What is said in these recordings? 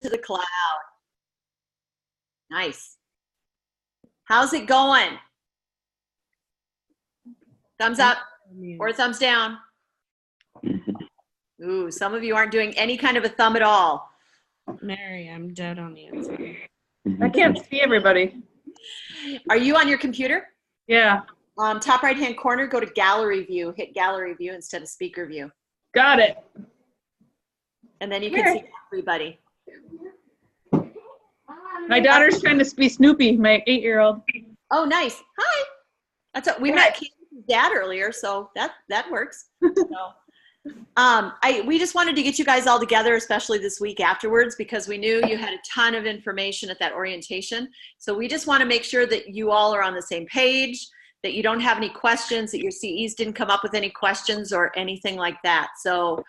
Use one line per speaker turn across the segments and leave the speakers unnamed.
to the cloud. Nice. How's it going? Thumbs up or thumbs down? Ooh, some of you aren't doing any kind of a thumb at all.
Mary, I'm dead on the inside.
I can't see everybody.
Are you on your computer?
Yeah.
Top right-hand corner, go to gallery view. Hit gallery view instead of speaker view.
Got it.
And then you can see everybody.
My daughter's trying to be Snoopy, my 8-year-old.
Oh, nice. Hi. We met Candace's dad earlier, so that works. We just wanted to get you guys all together, especially this week afterwards, because we knew you had a ton of information at that orientation. So we just want to make sure that you all are on the same page, that you don't have any questions, that your CEs didn't come up with any questions or anything like that. So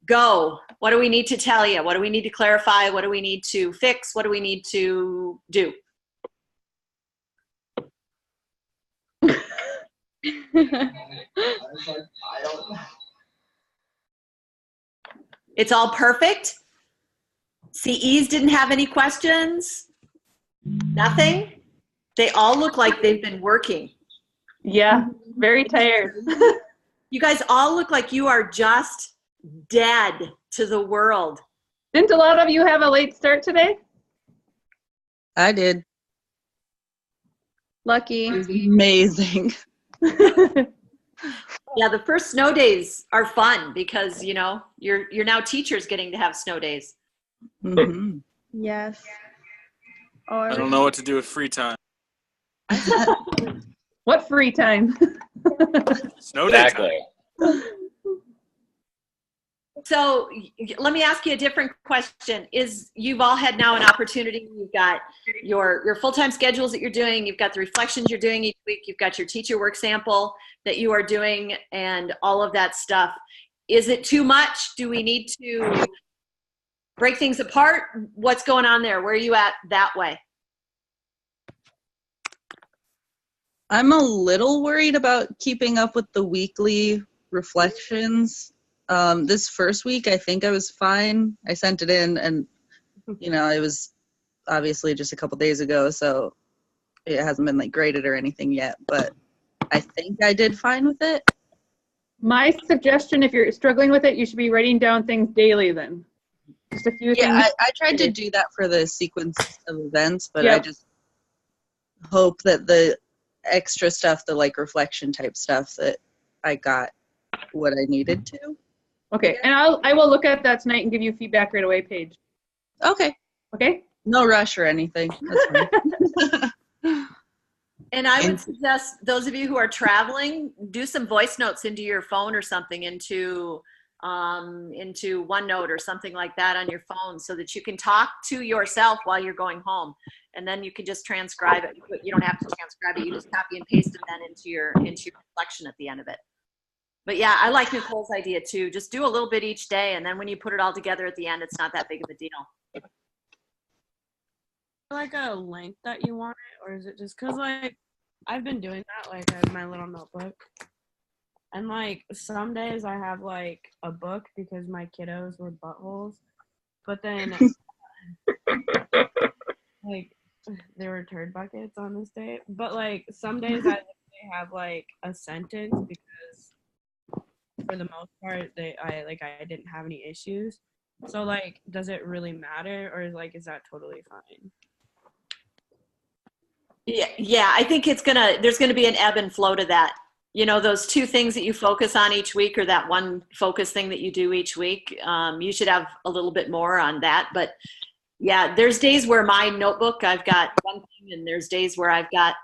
go. What do we need to tell you? What do we need to clarify? What do we need to fix? What do we need to do? It's all perfect. CEs didn't have any questions. Nothing. They all look like they've been working.
Yeah, very tired.
You guys all look like you are just dead to the world.
Didn't a lot of you have a late start today?
I did.
Lucky.
It was amazing.
Yeah, the first snow days are fun because, you know, you're now teachers getting to have snow days.
Mm-hmm.
Yes.
I don't know what to do with free time.
What free time?
Snow day
Exactly.
time.
So let me ask you a different question. You've all had now an opportunity, you've got your full-time schedules that you're doing, you've got the reflections you're doing each week, you've got your teacher work sample that you are doing and all of that stuff. Is it too much? Do we need to break things apart? What's going on there? Where are you at that way?
I'm a little worried about keeping up with the weekly reflections. This first week, I think I was fine. I sent it in and, you know, it was obviously just a couple days ago, so it hasn't been like graded or anything yet, but I think I did fine with it.
My suggestion, if you're struggling with it, you should be writing down things daily then. Just a few things.
Yeah, I tried to do that for the sequence of events, but I just hope that the extra stuff, the like reflection type stuff, that I got what I needed to.
Okay, and I will look at that tonight and give you feedback right away, Paige.
Okay.
Okay?
No rush or anything. That's fine.
And I would suggest those of you who are traveling, do some voice notes into your phone or something, into OneNote or something like that on your phone, so that you can talk to yourself while you're going home, and then you can just transcribe it. You don't have to transcribe it. You just copy and paste it then into your reflection at the end of it. But yeah, I like Nicole's idea too. Just do a little bit each day, and then when you put it all together at the end, it's not that big of a deal.
Like a length that you want it, or is it just because like I've been doing that, like I have my little notebook, and like some days I have like a book because my kiddos were buttholes, but then like there were turd buckets on this day, but like some days I have like a sentence because for the most part I didn't have any issues. So like, does it really matter, or is that totally fine?
Yeah, I think there's gonna be an ebb and flow to that. You know, those two things that you focus on each week, or that one focus thing that you do each week, you should have a little bit more on that. But yeah, there's days where my notebook, I've got one thing, and there's days where I've got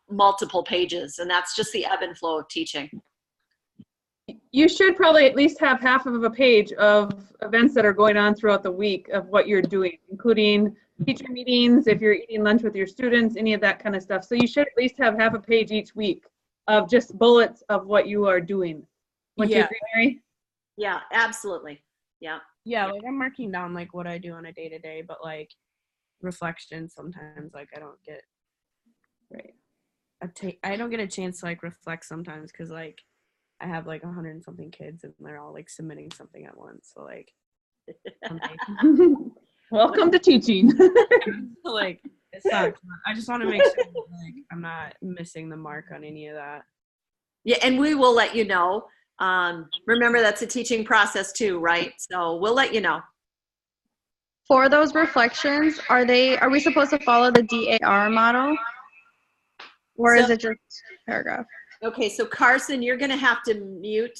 multiple pages, and that's just the ebb and flow of teaching.
You should probably at least have half of a page of events that are going on throughout the week of what you're doing, including teacher meetings, if you're eating lunch with your students, any of that kind of stuff. So you should at least have half a page each week of just bullets of what you are doing. Would you agree, Mary?
Yeah, absolutely. Yeah.
Yeah, like I'm marking down like what I do on a day-to-day, but like reflection sometimes like I don't get I don't get a chance to like reflect sometimes because like I have like 100 and something kids and they're all like submitting something at once. So like
Welcome to teaching.
Like, it sucks. I just want to make sure that, like, I'm not missing the mark on any of that.
Yeah, and we will let you know. Remember, that's a teaching process too, right? So we'll let you know.
For those reflections, are we supposed to follow the DAR model? Or is it just paragraph?
Okay, so Carson, you're going to have to mute,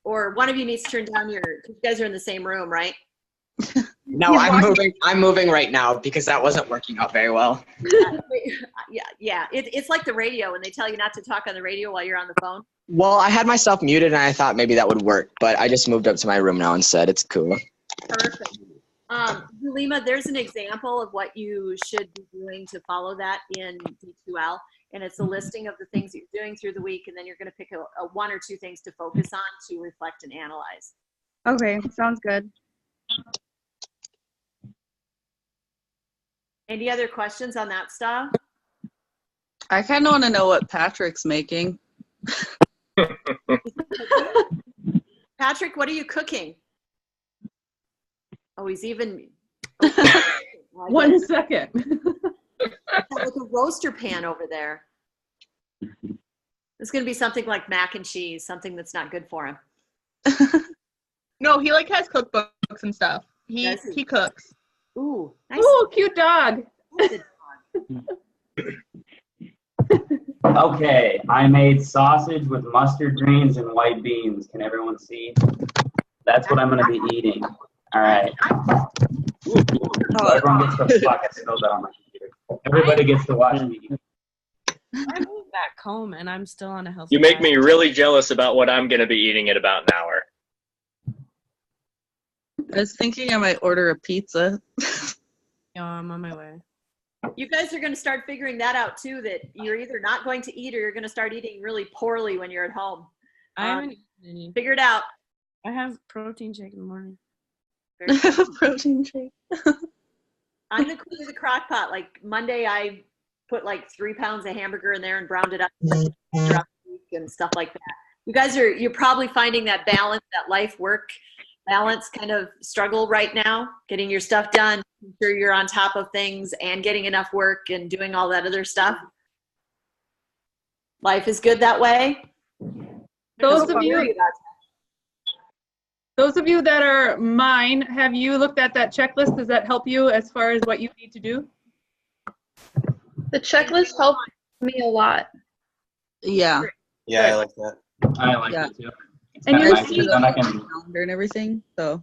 or one of you needs to turn down you guys are in the same room, right?
No, I'm moving right now because that wasn't working out very well.
Yeah. It's like the radio when they tell you not to talk on the radio while you're on the phone.
Well, I had myself muted and I thought maybe that would work, but I just moved up to my room now instead. It's cool.
Perfect. Zulima, there's an example of what you should be doing to follow that in D2L, and it's a listing of the things that you're doing through the week, and then you're going to pick a one or two things to focus on to reflect and analyze.
Okay, sounds good.
Any other questions on that stuff?
I kind of want to know what Patrick's making.
Patrick, what are you cooking? Oh, he's even.
1 second.
Like a roaster pan over there. It's going to be something like mac and cheese, something that's not good for him.
No, he like has cookbooks and stuff. He cooks.
Ooh, nice.
Ooh, cute dog.
Okay, I made sausage with mustard greens and white beans. Can everyone see? That's what I'm going to be eating. All right. So everyone gets to fuck. I spilled that on my computer. Everybody gets to watch me.
I moved back home and I'm still on a healthy
You make
diet.
me really jealous about what I'm going to be eating in about an hour.
I was thinking I might order a pizza.
Yeah, I'm on my way.
You guys are going to start figuring that out too, that you're either not going to eat or you're going to start eating really poorly when you're at home.
I haven't eaten any.
Figure it out.
I have protein shake in the morning.
Protein shake.
I'm the queen of the crock pot. Like Monday, I put like 3 pounds of hamburger in there and browned it up and stuff like that. You guys you're probably finding that balance, that life work balance kind of struggle right now, getting your stuff done, making sure you're on top of things and getting enough work and doing all that other stuff. Life is good that way.
Those of you that are mine, have you looked at that checklist? Does that help you as far as what you need to do?
The checklist helped me a lot.
Yeah.
Yeah, I like that.
I like it too.
And your
calendar and everything. So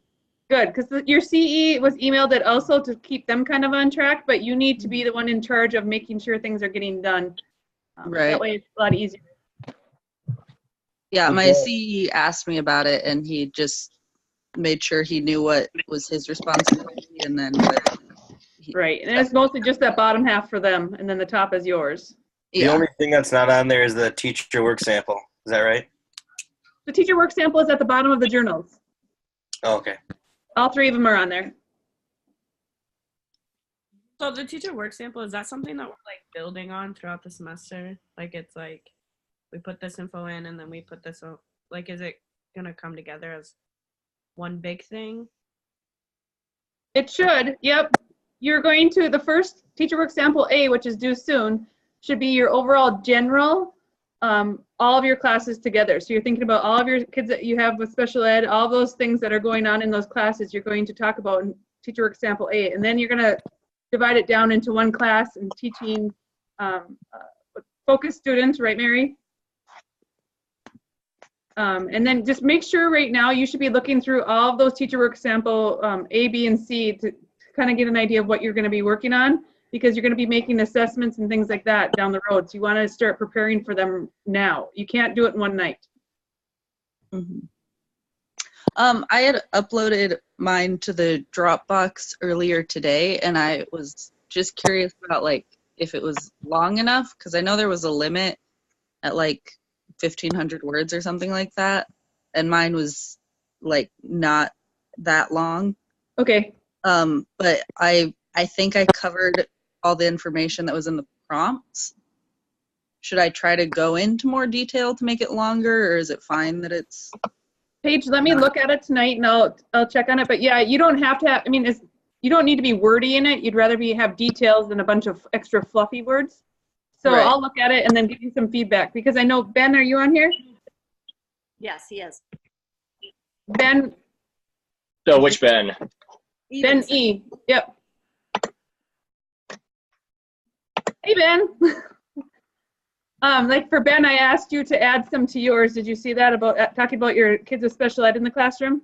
good, because your CE was emailed it also to keep them kind of on track, but you need to be the one in charge of making sure things are getting done.
Right.
That way it's a lot easier.
yeah, my CE asked me about it, and he just made sure he knew what was his responsibility, and then
right, and it's mostly just that bottom half for them, and then the top is yours.
The only thing that's not on there is the teacher work sample. Is that right?
The teacher work sample is at the bottom of the journals.
Oh, okay.
All 3 of them are on there.
So the teacher work sample, is that something that we're like building on throughout the semester? Like it's like we put this info in and then we put this out. Like is it gonna come together as one big thing?
It should, yep. You're going to, the first teacher work sample A, which is due soon, should be your overall general, all of your classes together. So you're thinking about all of your kids that you have with special ed, all those things that are going on in those classes you're going to talk about in teacher work sample A. And then you're gonna divide it down into one class and teaching focus students, right, Mary? And then just make sure right now you should be looking through all of those teacher work sample A, B, and C to kind of get an idea of what you're going to be working on, because you're going to be making assessments and things like that down the road. So you want to start preparing for them now. You can't do it in one night.
Mm-hmm. I had uploaded mine to the Dropbox earlier today, and I was just curious about like if it was long enough, because I know there was a limit at like 1,500 words or something like that, and mine was like not that long.
Okay.
But I think I covered all the information that was in the prompts. Should I try to go into more detail to make it longer, or is it fine that it's...
Paige, let me look at it tonight and I'll check on it. But yeah, you don't have to have, I mean, you don't need to be wordy in it. You'd rather have details than a bunch of extra fluffy words. So
Right.
I'll look at it and then give you some feedback, because I know, Ben, are you on here?
Yes, he is.
Ben,
So which Ben?
Ben E. Yep. Hey, Ben. Like for Ben, I asked you to add some to yours. Did you see that about talking about your kids with special ed in the classroom?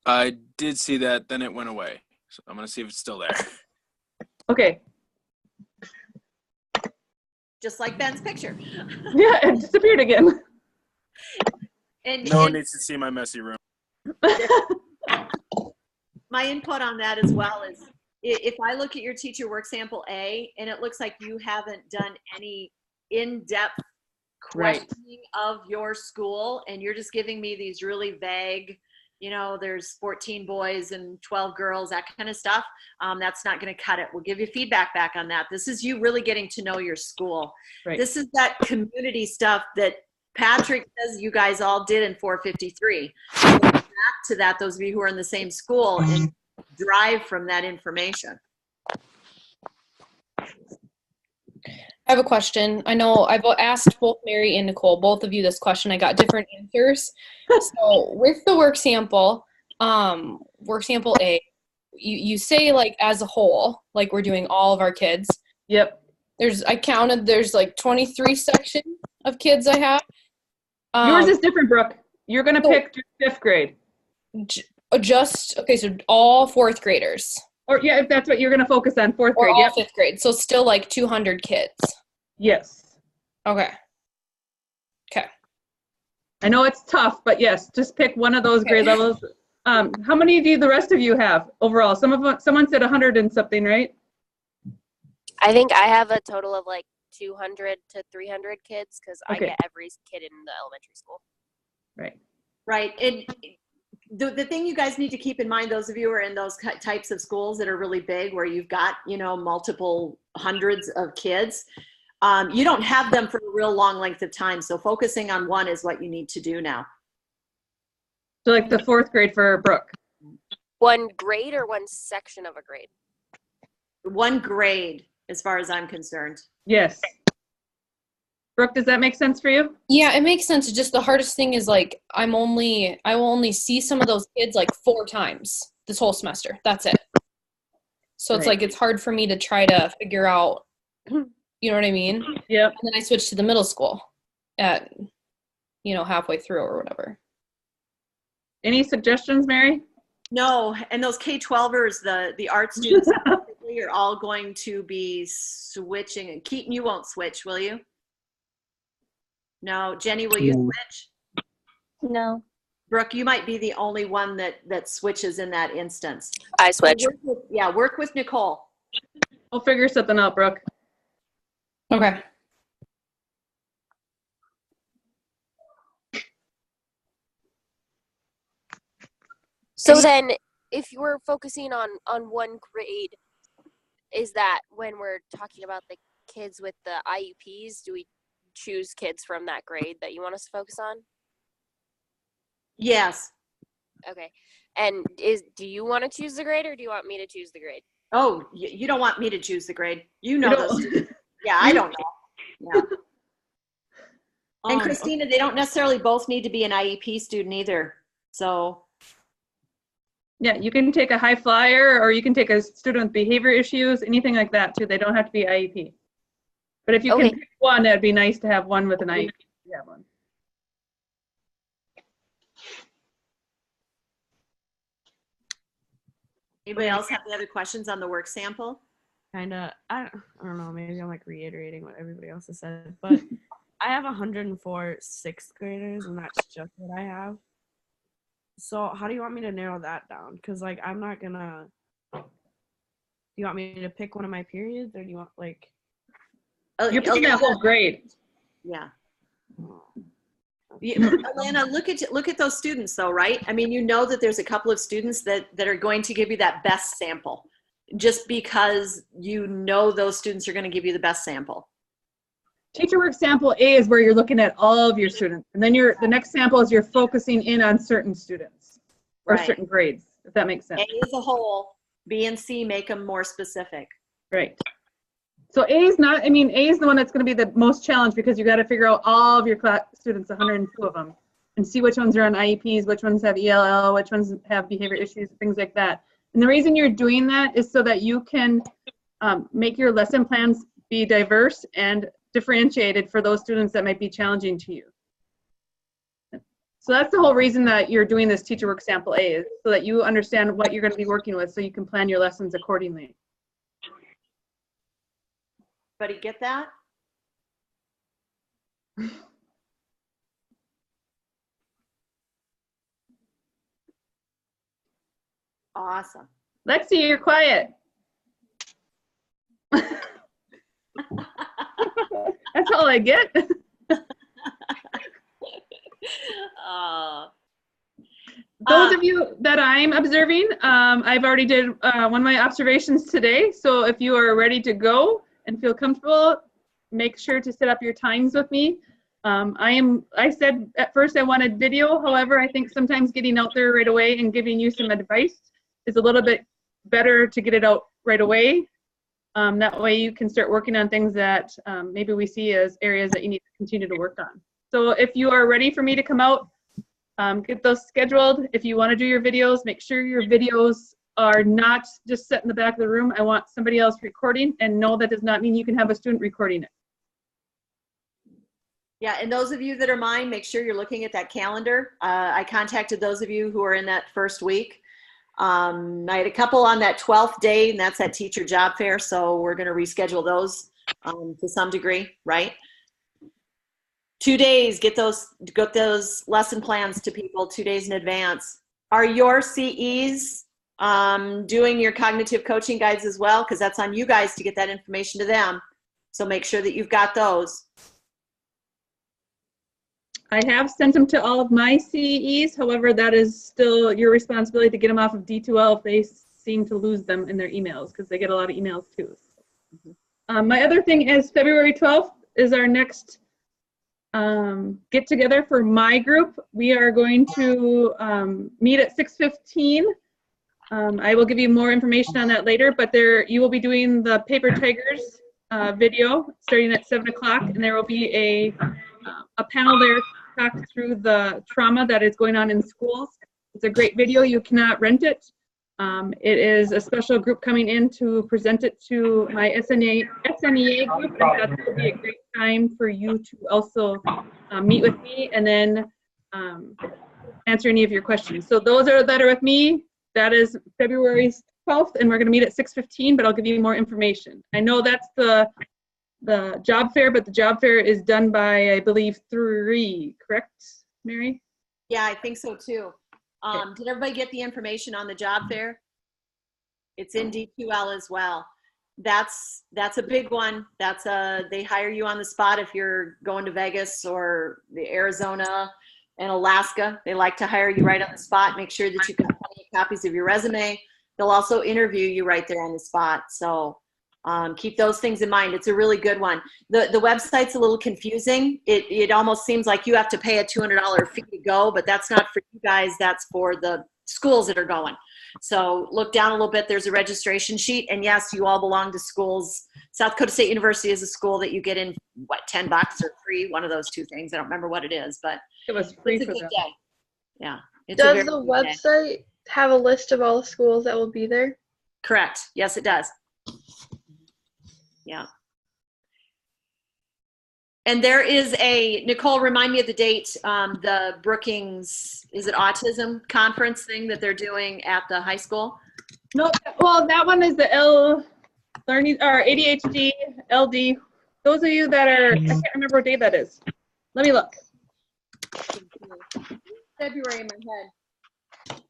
I did see that, then it went away. So I'm going to see if it's still there.
Okay.
Just like Ben's picture.
Yeah, it disappeared again.
And,
No one
and
needs to see my messy room.
my input on that as well is, if I look at your teacher work sample A, and it looks like you haven't done any in-depth questioning of your school, and you're just giving me these really vague, there's 14 boys and 12 girls, that kind of stuff, that's not going to cut it. We'll give you feedback back on that. This is you really getting to know your school.
Right.
This is that community stuff that Patrick says you guys all did in 453. So back to that, those of you who are in the same school, and drive from that information.
I have a question. I know I've asked both Mary and Nicole, both of you, this question. I got different answers. So with the work sample A, you say like as a whole, like we're doing all of our kids.
Yep.
I counted, there's like 23 sections of kids I have.
Yours is different, Brooke. You're going to pick fifth grade.
Okay, so all fourth graders.
Or yeah, if that's what you're going to focus on, fourth
Or
grade.
all
Yep.
fifth grade. So still like 200 kids.
Yes.
Okay.
I know it's tough, but yes, just pick one of those grade levels. How many do the rest of you have overall? Someone said 100 and something, right?
I think I have a total of like 200 to 300 kids, because I get every kid in the elementary school.
Right.
Right. And the thing you guys need to keep in mind, those of you who are in those types of schools that are really big, where you've got, multiple hundreds of kids, you don't have them for a real long length of time. So focusing on one is what you need to do now.
So like the fourth grade for Brooke.
One grade or one section of a grade?
One grade, as far as I'm concerned.
Yes. Brooke, does that make sense for you?
Yeah, it makes sense. Just the hardest thing is like I will only see some of those kids like 4 times this whole semester. That's it. So it's like it's hard for me to try to figure out, you know what I mean?
Yep.
And then I switched to the middle school at halfway through or whatever.
Any suggestions, Mary?
No, and those K-12ers, the art students are all going to be switching. And Keaton, you won't switch, will you? No. Jenny, will you switch?
No.
Brooke, you might be the only one that switches in that instance.
I switch.
Work with Nicole.
We'll figure something out, Brooke.
Okay.
So then, if you're focusing on one grade, is that when we're talking about the kids with the IEPs, do we choose kids from that grade that you want us to focus on?
Yes.
Okay. And do you want to choose the grade, or do you want me to choose the grade?
Oh, you don't want me to choose the grade. You know those. Yeah, I don't know. Yeah. And Christina, they don't necessarily both need to be an IEP student either. So.
Yeah, you can take a high flyer, or you can take a student with behavior issues, anything like that too. They don't have to be IEP. But if you can pick one, that'd be nice to have one with an IEP. Yeah, one.
Anybody else have any other questions on the work sample?
I don't know, maybe I'm like reiterating what everybody else has said, but I have 104 sixth graders, and that's just what I have. So how do you want me to narrow that down? Because like I'm not gonna. Do you want me to pick one of my periods, or do you want like?
You're picking that whole grade.
Yeah. Alana, look at those students though, right? I mean, you know that there's a couple of students that are going to give you that best sample, just because you know those students are going to give you the best sample.
Teacher work sample A is where you're looking at all of your students, and then the next sample is you're focusing in on certain students or certain grades. if that makes sense.
A is a whole, B and C make them more specific.
Right. So A is not, I mean, A is the one that's going to be the most challenged because you got to figure out all of your class students, 102 of them, and see which ones are on IEPs, which ones have ELL, which ones have behavior issues, things like that. And the reason you're doing that is so that you can make your lesson plans be diverse and differentiated for those students that might be challenging to you. So that's the whole reason that you're doing this teacher work sample A, is so that you understand what you're going to be working with so you can plan your lessons accordingly.
Everybody get that? Awesome.
Lexi, you're quiet. That's all I get. Those of you that I'm observing, I've already did one of my observations today. So if you are ready to go and feel comfortable, make sure to set up your times with me. I said at first I wanted video. However, I think sometimes getting out there right away and giving you some advice is a little bit better to get it out right away. That way you can start working on things that maybe we see as areas that you need to continue to work on. So if you are ready for me to come out, get those scheduled. If you want to do your videos, make sure your videos are not just set in the back of the room. I want somebody else recording, and no, that does not mean you can have a student recording it.
Yeah, and those of you that are mine, make sure you're looking at that calendar. I contacted those of you who are in that first week. I had a couple on that 12th day, and that's that teacher job fair, so we're going to reschedule those to some degree, right? 2 days, get those lesson plans to people 2 days in advance. Are your CEs doing your cognitive coaching guides as well? Because that's on you guys to get that information to them. So make sure that you've got those.
I have sent them to all of my CEs. However, that is still your responsibility to get them off of D2L if they seem to lose them in their emails, because they get a lot of emails too. My other thing is February 12th is our next get together for my group. We are going to meet at 6:15. I will give you more information on that later, but you will be doing the Paper Tigers video starting at 7 o'clock, and there will be a panel there to talk through the trauma that is going on in schools. It's a great video. You cannot rent it. It is a special group coming in to present it to my SNEA group, and that will be a great time for you to also meet with me and then answer any of your questions. So those that are with me, that is February 12th, and we're going to meet at 6:15, but I'll give you more information. I know that's the job fair, but the job fair is done by, I believe, 3, correct, Mary?
Yeah, I think so too. Did everybody get the information on the job fair? It's in D2L as well. That's a big one. They hire you on the spot if you're going to Vegas or the Arizona and Alaska. They like to hire you right on the spot. Make sure that you've got plenty of copies of your resume. They'll also interview you right there on the spot. So keep those things in mind. It's a really good one. The website's a little confusing. It almost seems like you have to pay a $200 fee to go, but that's not for you guys. That's for the schools that are going. So look down a little bit. There's a registration sheet, and yes, you all belong to schools. South Dakota State University is a school that you get in, what, $10 or free? One of those two things. I don't remember what it is, but
it was free
it's a
for
good
them.
day. Yeah.
Does the website have a list of all the schools that will be there?
Correct. Yes, it does. Yeah. And there is Nicole, remind me of the date, the Brookings, is it autism conference thing that they're doing at the high school?
No, well, that one is the learning or ADHD, LD. Those of you that are, I can't remember what day that is. Let me look.
February in my head.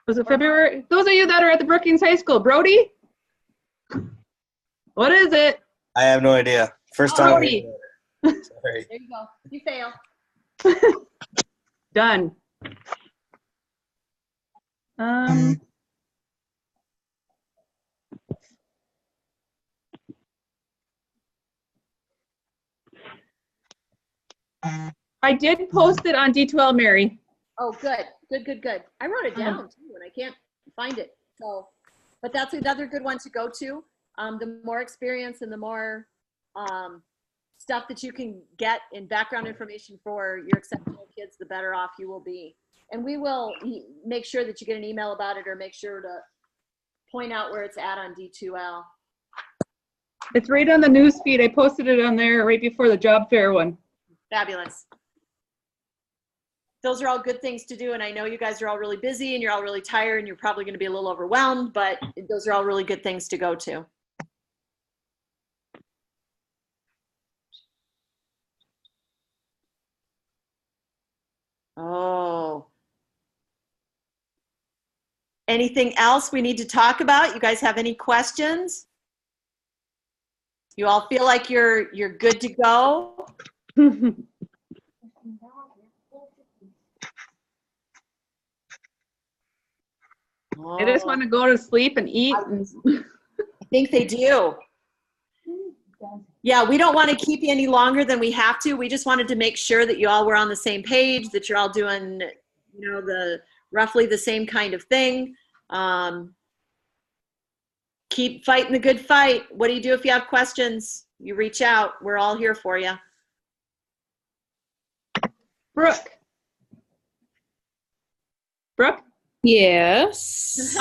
Was it February? Those of you that are at the Brookings High School, Brody? What is it?
I have no idea. First time.
Brody.
Sorry.
There you go. You fail.
Done. I did post it on D2L, Mary.
Oh, good. Good. I wrote it down too, and I can't find it. So, but that's another good one to go to. The more experience and the more stuff that you can get in background information for your exceptional kids, the better off you will be. And we will make sure that you get an email about it, or make sure to point out where it's at on D2L.
It's right on the news feed. I posted it on there right before the job fair one.
Fabulous. Those are all good things to do, and I know you guys are all really busy and you're all really tired and you're probably going to be a little overwhelmed, but those are all really good things to go to. Oh. Anything else we need to talk about? You guys have any questions? You all feel like you're good to go?
I just want to go to sleep and eat.
I think they do. Yeah, we don't want to keep you any longer than we have to. We just wanted to make sure that you all were on the same page, that you're all doing, you know, the roughly the same kind of thing. Keep fighting the good fight. What do you do if you have questions? You reach out. We're all here for you.
Brooke?
Yes.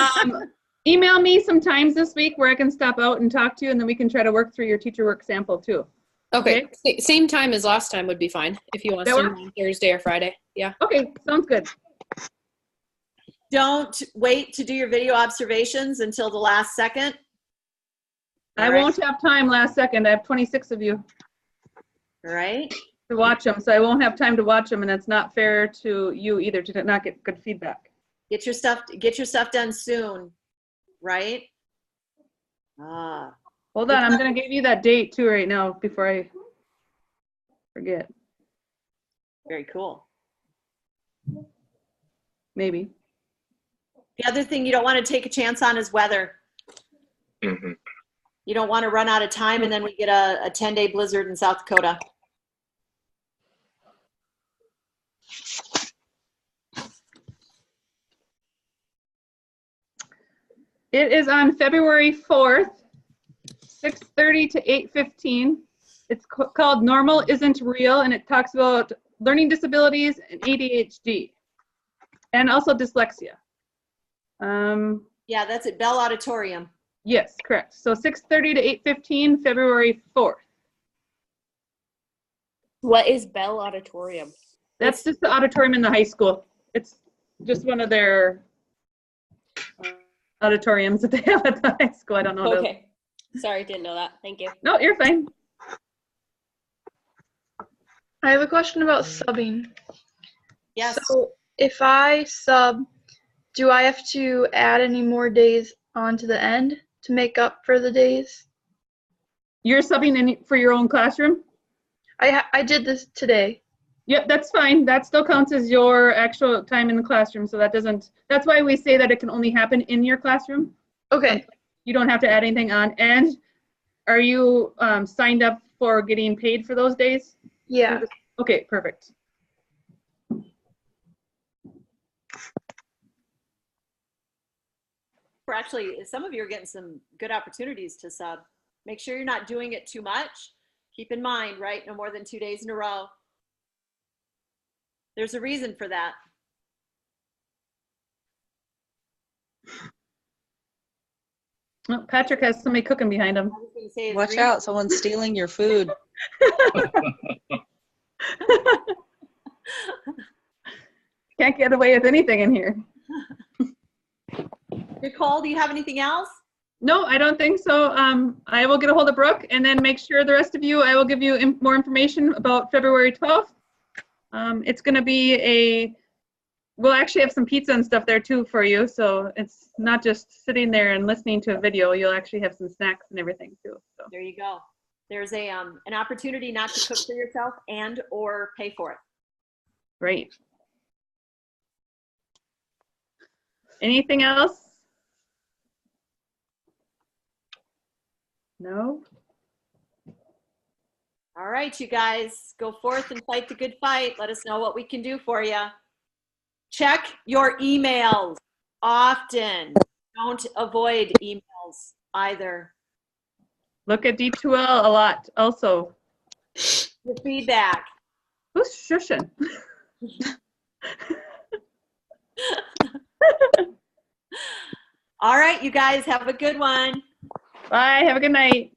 Email me sometimes this week where I can stop out and talk to you, and then we can try to work through your teacher work sample too.
Okay. Same time as last time would be fine if you want to do on Thursday or Friday. Yeah.
Okay, sounds good.
Don't wait to do your video observations until the last second.
I won't have time last second. I have 26 of you.
All right.
To watch them, so I won't have time to watch them, and it's not fair to you either to not get good feedback.
Get your stuff done soon, right?
Hold on, I'm gonna give you that date too right now before I forget.
Very cool.
Maybe.
The other thing you don't want to take a chance on is weather.
Mm-hmm.
You don't want to run out of time and then we get a 10-day blizzard in South Dakota.
It is on February 4th, 6:30 to 8:15. It's called Normal Isn't Real, and it talks about learning disabilities and ADHD, and also dyslexia.
Yeah, that's at Bell Auditorium.
Yes, correct. So 6:30 to 8:15, February 4th.
What is Bell Auditorium?
That's just the auditorium in the high school. It's just one of their auditoriums that they have at the high school. I don't know.
Okay. Sorry, didn't know that. Thank you.
No, you're fine.
I have a question about subbing.
Yes.
So if I sub, do I have to add any more days onto the end to make up for the days?
You're subbing in for your own classroom?
I did this today.
Yep, that's fine. That still counts as your actual time in the classroom. So that doesn't, that's why we say that it can only happen in your classroom.
Okay.
You don't have to add anything on. And are you signed up for getting paid for those days?
Yeah.
Okay, perfect.
We're actually, some of you are getting some good opportunities to sub. Make sure you're not doing it too much. Keep in mind, right? No more than 2 days in a row. There's a reason for that.
Oh, Patrick has somebody cooking behind him.
Watch out, someone's stealing your food.
Can't get away with anything in here.
Nicole, do you have anything else?
No, I don't think so. I will get a hold of Brooke and then make sure the rest of you, I will give you more information about February 12th. It's going to be we'll actually have some pizza and stuff there too for you. So it's not just sitting there and listening to a video. You'll actually have some snacks and everything too. So.
There you go. There's an opportunity not to cook for yourself and or pay for it.
Great. Anything else? No?
All right, you guys, go forth and fight the good fight. Let us know what we can do for you. Check your emails often. Don't avoid emails either.
Look at D2L a lot also.
The feedback.
Who's shushing?
All right, you guys have a good one.
Bye. Have a good night.